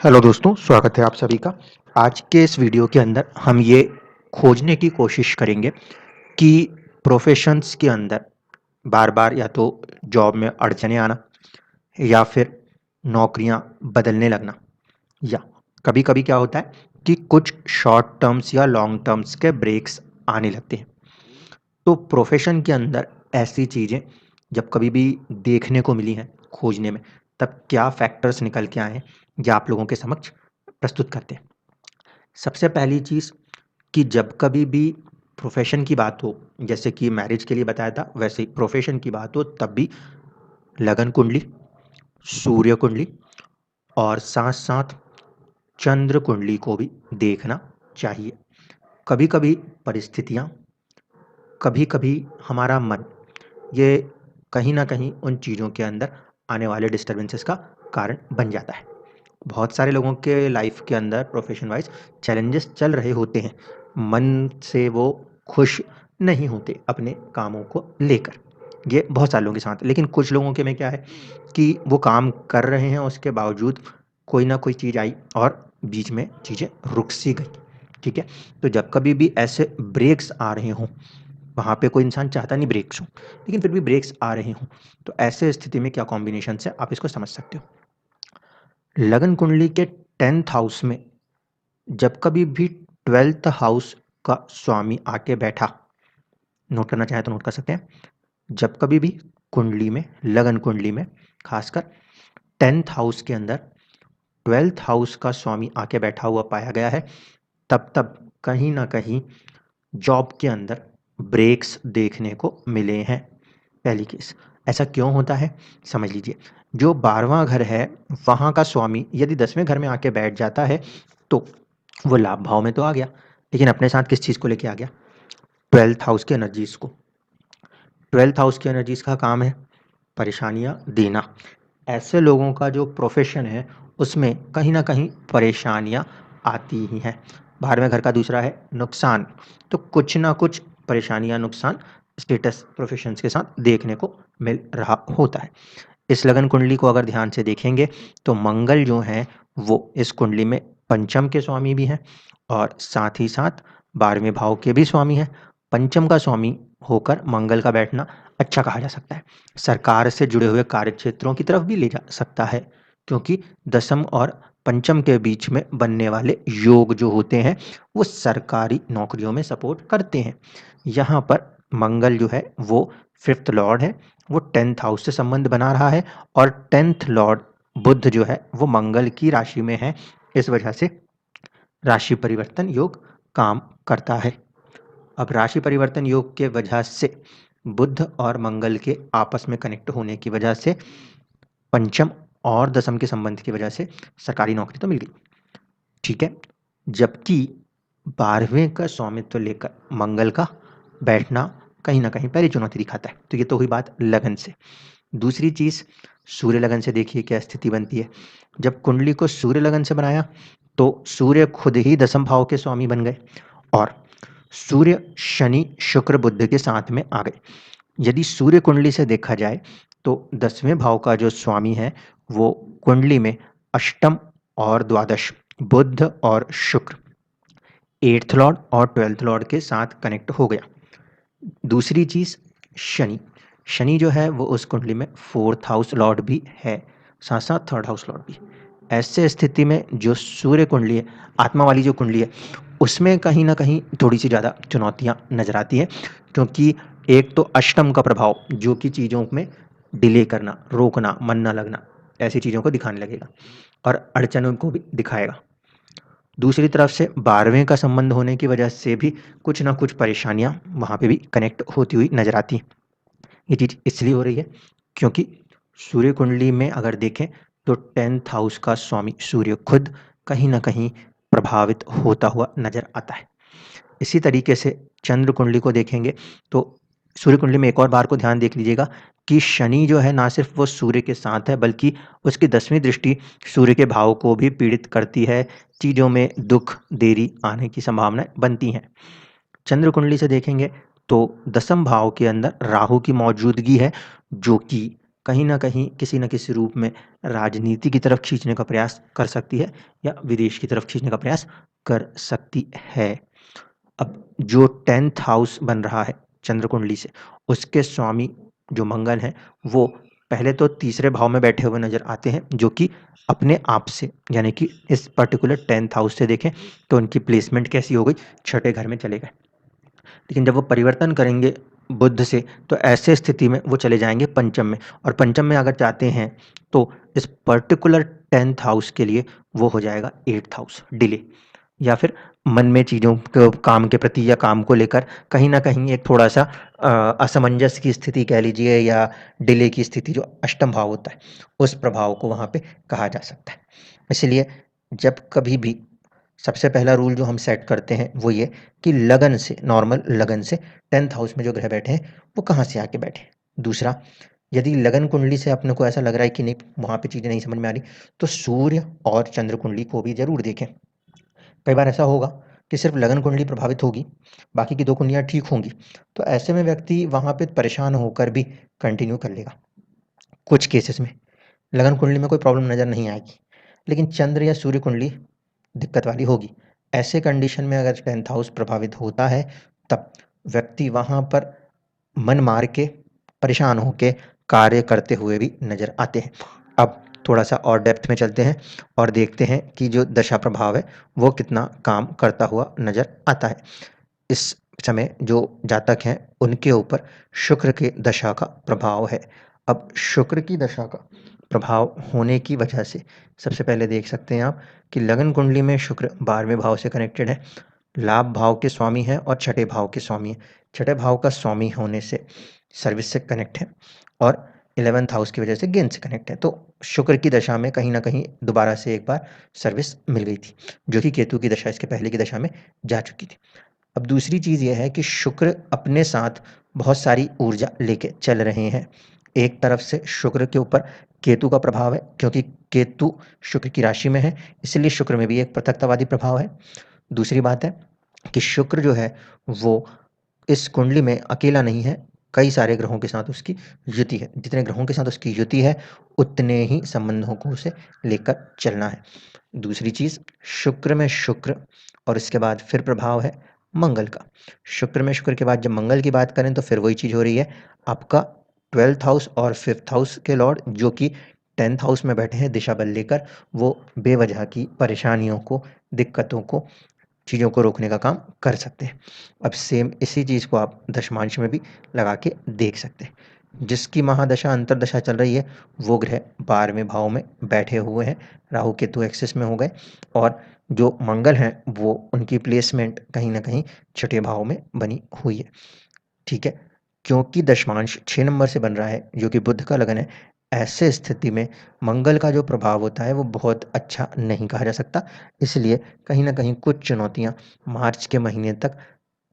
Hello दोस्तों, स्वागत है आप सभी का। आज के इस वीडियो के अंदर हम ये खोजने की कोशिश करेंगे कि प्रोफ़ेशंस के अंदर बार-बार या तो जॉब में अड़चनें आना या फिर नौकरियां बदलने लगना, या कभी-कभी क्या होता है कि कुछ शॉर्ट टर्म्स या लॉन्ग टर्म्स के ब्रेक्स आने लगते हैं। तो प्रोफ़ेशन के अंदर ऐसी चीज़ें जब कभी भी देखने को मिली हैं खोजने में, तब क्या फैक्टर्स निकल के आए हैं, ये आप लोगों के समक्ष प्रस्तुत करते हैं। सबसे पहली चीज़ कि जब कभी भी प्रोफ़ेशन की बात हो, जैसे कि मैरिज के लिए बताया था, वैसे ही प्रोफ़ेशन की बात हो तब भी लगन कुंडली, सूर्य कुंडली और साथ-साथ चंद्र कुंडली को भी देखना चाहिए। कभी-कभी परिस्थितियाँ, कभी-कभी हमारा मन, ये कहीं न कहीं उन चीज़ों के अंदर आने वाले डिस्टर्बेंसेस का कारण बन जाता है। बहुत सारे लोगों के लाइफ के अंदर प्रोफेशन वाइज चैलेंजेस चल रहे होते हैं, मन से वो खुश नहीं होते अपने कामों को लेकर। ये बहुत सारे लोगों के साथ, लेकिन कुछ लोगों के में क्या है कि वो काम कर रहे हैं, उसके बावजूद कोई ना कोई चीज़ आई और बीच में चीज़ें रुक सी गई। ठीक है, तो जब कभी भी ऐसे ब्रेक्स आ रहे हों, वहाँ पे कोई इंसान चाहता नहीं ब्रेक्स हों, लेकिन फिर भी ब्रेक्स आ रहे हों, तो ऐसे स्थिति में क्या कॉम्बिनेशन है आप इसको समझ सकते हो। लगन कुंडली के 10th हाउस में जब कभी भी 12th हाउस का स्वामी आके बैठा, नोट करना चाहे तो नोट कर सकते हैं। जब कभी भी कुंडली में, लगन कुंडली में खासकर 10th हाउस के अंदर 12th हाउस का स्वामी आके बैठा हुआ पाया गया है, तब तब कहीं ना कहीं जॉब के अंदर ब्रेक्स देखने को मिले हैं। पहली केस, ऐसा क्यों होता है समझ लीजिए। जो 12वां घर है, वहाँ का स्वामी यदि 10वें घर में आके बैठ जाता है, तो वो लाभ भाव में तो आ गया, लेकिन अपने साथ किस चीज़ को लेके आ गया? 12th हाउस की एनर्जीज को। 12th हाउस की एनर्जीज का काम है परेशानियां देना। ऐसे लोगों का जो प्रोफेशन है, उसमें कहीं ना कहीं परेशानियां आती ही हैं। 12वें घर का दूसरा है नुकसान, तो कुछ ना कुछ परेशानियां, नुकसान स्टेटस प्रोफेशंस के साथ देखने को मिल रहा होता है। इस लगन कुंडली को अगर ध्यान से देखेंगे तो मंगल जो है वो इस कुंडली में पंचम के स्वामी भी हैं और साथ ही साथ 12वें भाव के भी स्वामी हैं। पंचम का स्वामी होकर मंगल का बैठना अच्छा कहा जा सकता है। सरकार से जुड़े हुए कार्य क्षेत्रों की तरफ भी ले जा सकता है, क्योंकि दसम और पंचम के बीच में बनने वाले योग जो होते हैं, वो सरकारी नौकरियों में सपोर्ट करते हैं। यहाँ पर मंगल जो है वो 5th लॉर्ड है, वो 10th हाउस से संबंध बना रहा है और 10th लॉर्ड बुध जो है वो मंगल की राशि में है। इस वजह से राशि परिवर्तन योग काम करता है। अब राशि परिवर्तन योग के वजह से बुध और मंगल के आपस में कनेक्ट होने की वजह से पंचम और दसम के संबंध की वजह से सरकारी नौकरी तो मिल गई। ठीक है, जबकि 12वें का स्वामित्व लेकर मंगल का बैठना कहीं ना कहीं पहली चुनौती दिखाता है। तो ये तो हुई बात लगन से। दूसरी चीज़, सूर्य लगन से देखिए क्या स्थिति बनती है। जब कुंडली को सूर्य लगन से बनाया, तो सूर्य खुद ही दसम भाव के स्वामी बन गए और सूर्य शनि शुक्र बुध के साथ में आ गए। यदि सूर्य कुंडली से देखा जाए तो 10वें भाव का जो स्वामी है वो कुंडली में अष्टम और द्वादश बुध और शुक्र, 8th लॉर्ड और 12th लॉर्ड के साथ कनेक्ट हो गया। दूसरी चीज़, शनि, शनि जो है वो उस कुंडली में 4th हाउस लॉर्ड भी है, साथ साथ 3rd हाउस लॉर्ड भी। ऐसे स्थिति में जो सूर्य कुंडली है, आत्मा वाली जो कुंडली है, उसमें कहीं ना कहीं थोड़ी सी ज़्यादा चुनौतियाँ नजर आती हैं, क्योंकि एक तो अष्टम का प्रभाव जो कि चीज़ों में डिले करना, रोकना, मन न लगना, ऐसी चीज़ों को दिखाने लगेगा और अड़चनों को भी दिखाएगा। दूसरी तरफ से 12वें का संबंध होने की वजह से भी कुछ ना कुछ परेशानियां वहाँ पे भी कनेक्ट होती हुई नजर आती हैं। ये चीज़ इसलिए हो रही है क्योंकि सूर्य कुंडली में अगर देखें तो 10th हाउस का स्वामी सूर्य खुद कहीं ना कहीं प्रभावित होता हुआ नजर आता है। इसी तरीके से चंद्र कुंडली को देखेंगे तो सूर्य कुंडली में एक और बार को ध्यान देख लीजिएगा कि शनि जो है ना सिर्फ वो सूर्य के साथ है, बल्कि उसकी 10वीं दृष्टि सूर्य के भाव को भी पीड़ित करती है। चीज़ों में दुख, देरी आने की संभावनाएं बनती हैं। चंद्र कुंडली से देखेंगे तो दसम भाव के अंदर राहु की मौजूदगी है, जो कि कहीं न कहीं, किसी न किसी रूप में राजनीति की तरफ खींचने का प्रयास कर सकती है या विदेश की तरफ खींचने का प्रयास कर सकती है। अब जो 10th हाउस बन रहा है चंद्र कुंडली से, उसके स्वामी जो मंगल हैं, वो पहले तो तीसरे भाव में बैठे हुए नज़र आते हैं, जो कि अपने आप से, यानी कि इस पर्टिकुलर 10th हाउस से देखें तो उनकी प्लेसमेंट कैसी हो गई, छठे घर में चले गए। लेकिन जब वो परिवर्तन करेंगे बुध से, तो ऐसे स्थिति में वो चले जाएंगे पंचम में, और पंचम में अगर जाते हैं तो इस पर्टिकुलर 10th हाउस के लिए वो हो जाएगा 8th हाउस, डिले, या फिर मन में चीज़ों को, काम के प्रति या काम को लेकर कहीं न कहीं एक थोड़ा-सा असमंजस की स्थिति कह लीजिए, या डिले की स्थिति, जो अष्टम भाव होता है, उस प्रभाव को वहाँ पे कहा जा सकता है। इसलिए जब कभी भी सबसे पहला रूल जो हम सेट करते हैं वो ये कि लगन से, नॉर्मल लगन से 10th हाउस में जो ग्रह बैठे हैं वो कहाँ से आके बैठे हैं। दूसरा, यदि लगन कुंडली से अपने को ऐसा लग रहा है कि नहीं, वहाँ पे चीज़ें नहीं समझ में आ रही, तो सूर्य और चंद्र कुंडली को भी ज़रूर देखें। कई बार ऐसा होगा कि सिर्फ लगन कुंडली प्रभावित होगी, बाकी की 2 कुंडलियाँ ठीक होंगी, तो ऐसे में व्यक्ति वहाँ पे परेशान होकर भी कंटिन्यू कर लेगा। कुछ केसेस में लगन कुंडली में कोई प्रॉब्लम नज़र नहीं आएगी, लेकिन चंद्र या सूर्य कुंडली दिक्कत वाली होगी। ऐसे कंडीशन में अगर 10th हाउस प्रभावित होता है, तब व्यक्ति वहाँ पर मन मार के, परेशान होके कार्य करते हुए भी नज़र आते हैं। अब थोड़ा-सा और डेप्थ में चलते हैं और देखते हैं कि जो दशा प्रभाव है, वो कितना काम करता हुआ नज़र आता है। इस समय जो जातक हैं, उनके ऊपर शुक्र के दशा का प्रभाव है। अब शुक्र की दशा का प्रभाव होने की वजह से सबसे पहले देख सकते हैं आप कि लगन कुंडली में शुक्र 12वें भाव से कनेक्टेड है, लाभ भाव के स्वामी हैं और छठे भाव के स्वामी हैं। छठे भाव का स्वामी होने से सर्विस से कनेक्ट है, और 11th हाउस की वजह से गेन से कनेक्ट है। तो शुक्र की दशा में कहीं न कहीं दोबारा से एक बार सर्विस मिल गई थी, जो कि केतु की दशा, इसके पहले की दशा में जा चुकी थी। अब दूसरी चीज़ ये है कि शुक्र अपने साथ बहुत सारी ऊर्जा लेके चल रहे हैं। एक तरफ से शुक्र के ऊपर केतु का प्रभाव है, क्योंकि केतु शुक्र की राशि में है, इसलिए शुक्र में भी एक पृथकतावादी प्रभाव है। दूसरी बात है कि शुक्र जो है वो इस कुंडली में अकेला नहीं है, कई सारे ग्रहों के साथ उसकी युति है। जितने ग्रहों के साथ उसकी युति है, उतने ही संबंधों को उसे लेकर चलना है। दूसरी चीज़, शुक्र में शुक्र और इसके बाद फिर प्रभाव है मंगल का। शुक्र में शुक्र के बाद जब मंगल की बात करें, तो फिर वही चीज़ हो रही है, आपका 12th हाउस और 5th हाउस के लॉर्ड, जो कि 10th हाउस में बैठे हैं दिशा बल लेकर, वो बेवजह की परेशानियों को, दिक्कतों को, चीज़ों को रोकने का काम कर सकते हैं। अब सेम इसी चीज़ को आप दशमांश में भी लगा के देख सकते हैं। जिसकी महादशा अंतर्दशा चल रही है, वो ग्रह 12वें भाव में बैठे हुए हैं, राहु केतु एक्सिस में हो गए, और जो मंगल हैं वो उनकी प्लेसमेंट कहीं न कहीं छठे भाव में बनी हुई है। ठीक है? क्योंकि दशमांश 6 नंबर से बन रहा है, जो कि बुध का लगन है, ऐसे स्थिति में मंगल का जो प्रभाव होता है वो बहुत अच्छा नहीं कहा जा सकता। इसलिए कहीं न कहीं कुछ चुनौतियाँ मार्च के महीने तक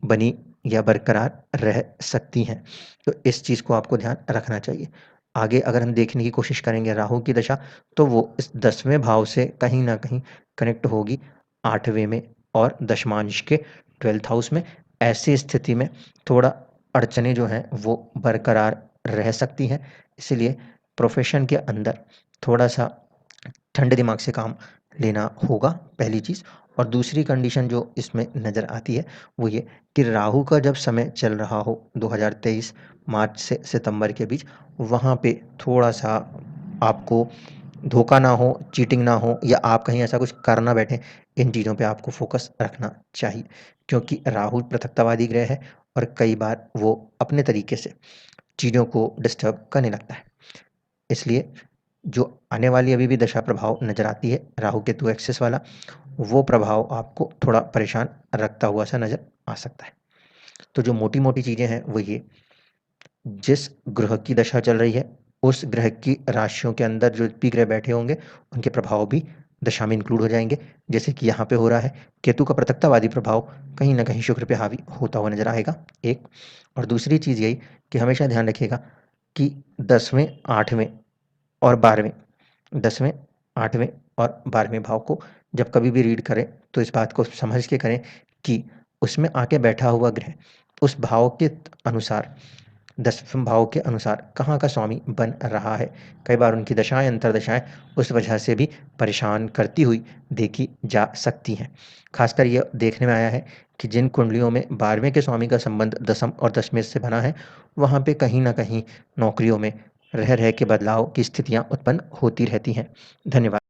बनी या बरकरार रह सकती हैं। तो इस चीज़ को आपको ध्यान रखना चाहिए। आगे अगर हम देखने की कोशिश करेंगे राहु की दशा, तो वो इस 10वें भाव से कहीं न कहीं कनेक्ट होगी 8वें में और दशमांश के 12th हाउस में। ऐसी स्थिति में थोड़ा अड़चनें जो हैं वो बरकरार रह सकती हैं। इसलिए प्रोफ़ेशन के अंदर थोड़ा-सा ठंडे दिमाग से काम लेना होगा, पहली चीज़। और दूसरी कंडीशन जो इसमें नज़र आती है, वो ये कि राहु का जब समय चल रहा हो 2023 मार्च से सितंबर के बीच, वहाँ पे थोड़ा-सा आपको धोखा ना हो, चीटिंग ना हो, या आप कहीं ऐसा कुछ कर ना बैठें, इन चीज़ों पे आपको फ़ोकस रखना चाहिए। क्योंकि राहु पृथकतावादी ग्रह है, और कई बार वो अपने तरीके से चीज़ों को डिस्टर्ब करने लगता है। इसलिए जो आने वाली अभी भी दशा प्रभाव नज़र आती है, राहु केतु एक्सिस वाला, वो प्रभाव आपको थोड़ा परेशान रखता हुआ सा नज़र आ सकता है। तो जो मोटी-मोटी चीज़ें हैं वो ये, जिस ग्रह की दशा चल रही है, उस ग्रह की राशियों के अंदर जो भी ग्रह बैठे होंगे, उनके प्रभाव भी दशा में इंक्लूड हो जाएँगे। जैसे कि यहाँ पे हो रहा है, केतु का पृथकतावादी प्रभाव कहीं न कहीं शुक्र पे हावी होता हुआ नज़र आएगा, एक। और दूसरी चीज़ यही कि हमेशा ध्यान रखिएगा कि 10वें, 8वें और 12वें, 10वें, 8वें और 12वें भाव को जब कभी भी रीड करें, तो इस बात को समझ के करें कि उसमें आके बैठा हुआ ग्रह उस भाव के अनुसार दशम भाव के अनुसार कहाँ का स्वामी बन रहा है। कई बार उनकी दशाएँ, अंतर्दशाएँ उस वजह से भी परेशान करती हुई देखी जा सकती हैं। खासकर ये देखने में आया है कि जिन कुंडलियों में 12वें के स्वामी का संबंध दशम और दशमेश से बना है, वहाँ पे कहीं न कहीं नौकरियों में रह-रह के बदलाव की स्थितियाँ उत्पन्न होती रहती हैं। धन्यवाद।